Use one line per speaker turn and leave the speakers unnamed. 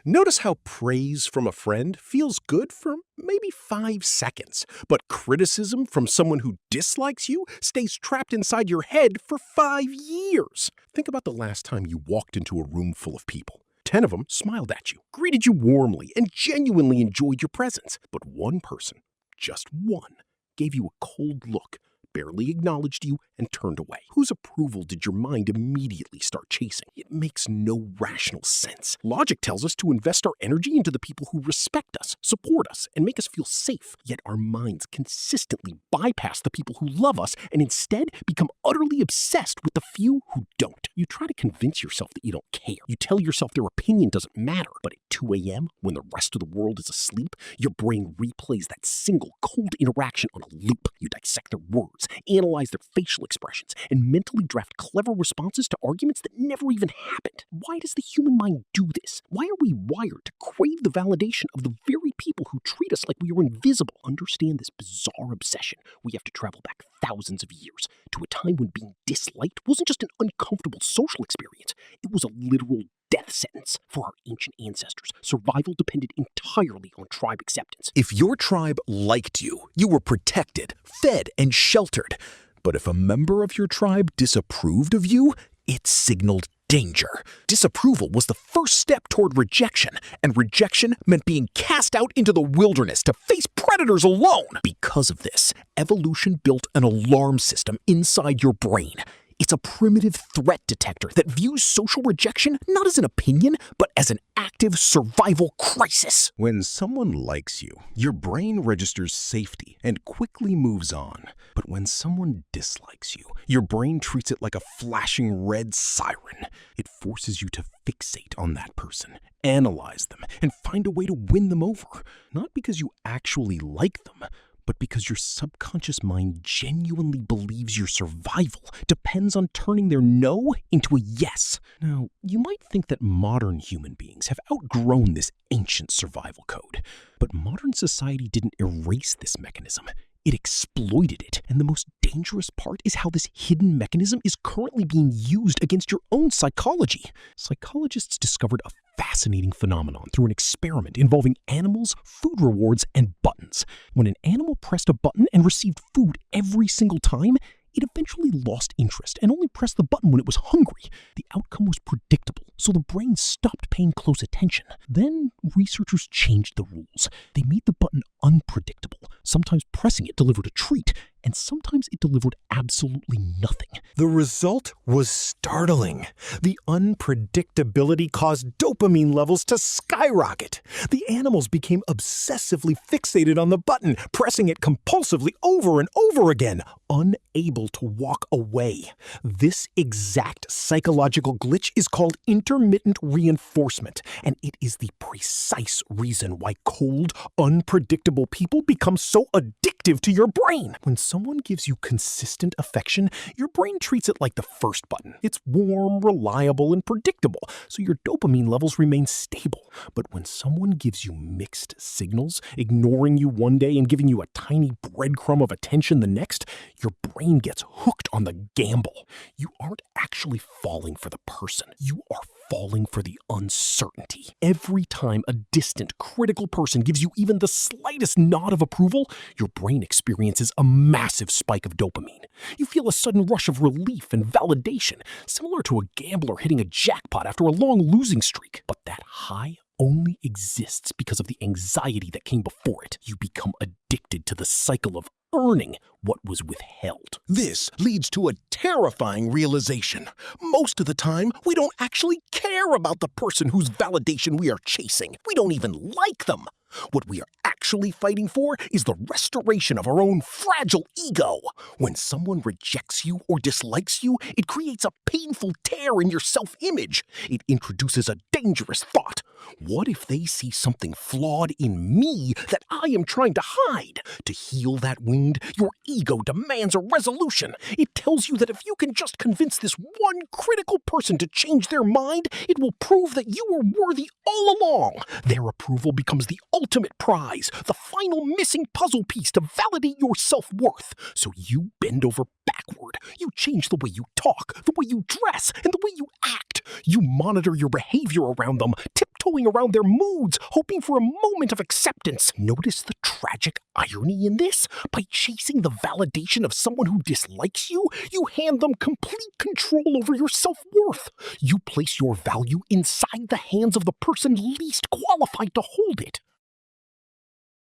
Notice how praise from a friend feels good for maybe 5 seconds, but criticism from someone who dislikes you stays trapped inside your head for 5 years. Think about the last time you walked into a room full of people. 10 of them smiled at you, greeted you warmly, and genuinely enjoyed your presence. But one person, just one, gave you a cold look, barely acknowledged you, and turned away. Whose approval did your mind immediately start chasing? It makes no rational sense. Logic tells us to invest our energy into the people who respect us, support us, and make us feel safe. Yet our minds consistently bypass the people who love us and instead become utterly obsessed with the few who don't. You try to convince yourself that you don't care. You tell yourself their opinion doesn't matter. But at 2 a.m., when the rest of the world is asleep, your brain replays that single cold interaction on a loop. You dissect their words, analyze their facial expressions, and mentally draft clever responses to arguments that never even happened. Why does the human mind do this? Why are we wired to crave the validation of the very people who treat us like we are invisible? Understand this bizarre obsession. We have to travel back thousands of years to a time when being disliked wasn't just an uncomfortable social experience. It was a literal death sentence for our ancient ancestors. Survival depended entirely on tribe acceptance.
If your tribe liked you, you were protected, fed, and sheltered. But if a member of your tribe disapproved of you, it signaled danger. Disapproval was the first step toward rejection, and rejection meant being cast out into the wilderness to face predators alone. Because of this, evolution built an alarm system inside your brain. It's a primitive threat detector that views social rejection not as an opinion, but as an active survival crisis.
When someone likes you, your brain registers safety and quickly moves on. But when someone dislikes you, your brain treats it like a flashing red siren. It forces you to fixate on that person, analyze them, and find a way to win them over. Not because you actually like them, but because your subconscious mind genuinely believes your survival depends on turning their no into a yes. Now, you might think that modern human beings have outgrown this ancient survival code, but modern society didn't erase this mechanism. It exploited it, and the most dangerous part is how this hidden mechanism is currently being used against your own psychology. Psychologists discovered a fascinating phenomenon through an experiment involving animals, food rewards, and buttons. When an animal pressed a button and received food every single time, it eventually lost interest and only pressed the button when it was hungry. The outcome was predictable, so the brain stopped paying close attention. Then researchers changed the rules. They made the button unpredictable. Sometimes pressing it delivered a treat, and sometimes it delivered absolutely nothing.
The result was startling. The unpredictability caused dopamine levels to skyrocket. The animals became obsessively fixated on the button, pressing it compulsively over and over again, unable to walk away. This exact psychological glitch is called intermittent reinforcement, and it is the precise reason why cold, unpredictable people become so addictive to your brain. When someone gives you consistent affection, your brain treats it like the first button. It's warm, reliable, and predictable, so your dopamine levels remain stable. But when someone gives you mixed signals, ignoring you one day and giving you a tiny breadcrumb of attention the next, your brain gets hooked on the gamble. You aren't actually falling for the person. You are falling for the uncertainty. Every time a distant, critical person gives you even the slightest nod of approval, your brain experiences a massive spike of dopamine. You feel a sudden rush of relief and validation, similar to a gambler hitting a jackpot after a long losing streak. But that high only exists because of the anxiety that came before it. You become addicted to the cycle of earning what was withheld.
This leads to a terrifying realization. Most of the time, we don't actually care about the person whose validation we are chasing. We don't even like them. What we are actually fighting for is the restoration of our own fragile ego. When someone rejects you or dislikes you, it creates a painful tear in your self-image. It introduces a dangerous thought. What if they see something flawed in me that I am trying to hide? To heal that wound, your ego demands a resolution. It tells you that if you can just convince this one critical person to change their mind, it will prove that you were worthy all along. Their approval becomes the ultimate prize, the final missing puzzle piece to validate your self-worth. So you bend over backward. You change the way you talk, the way you dress, and the way you act. You monitor your behavior around them, tiptoe tiptoeing around their moods, hoping for a moment of acceptance. Notice the tragic irony in this? By chasing the validation of someone who dislikes you, you hand them complete control over your self-worth. You place your value inside the hands of the person least qualified to hold it.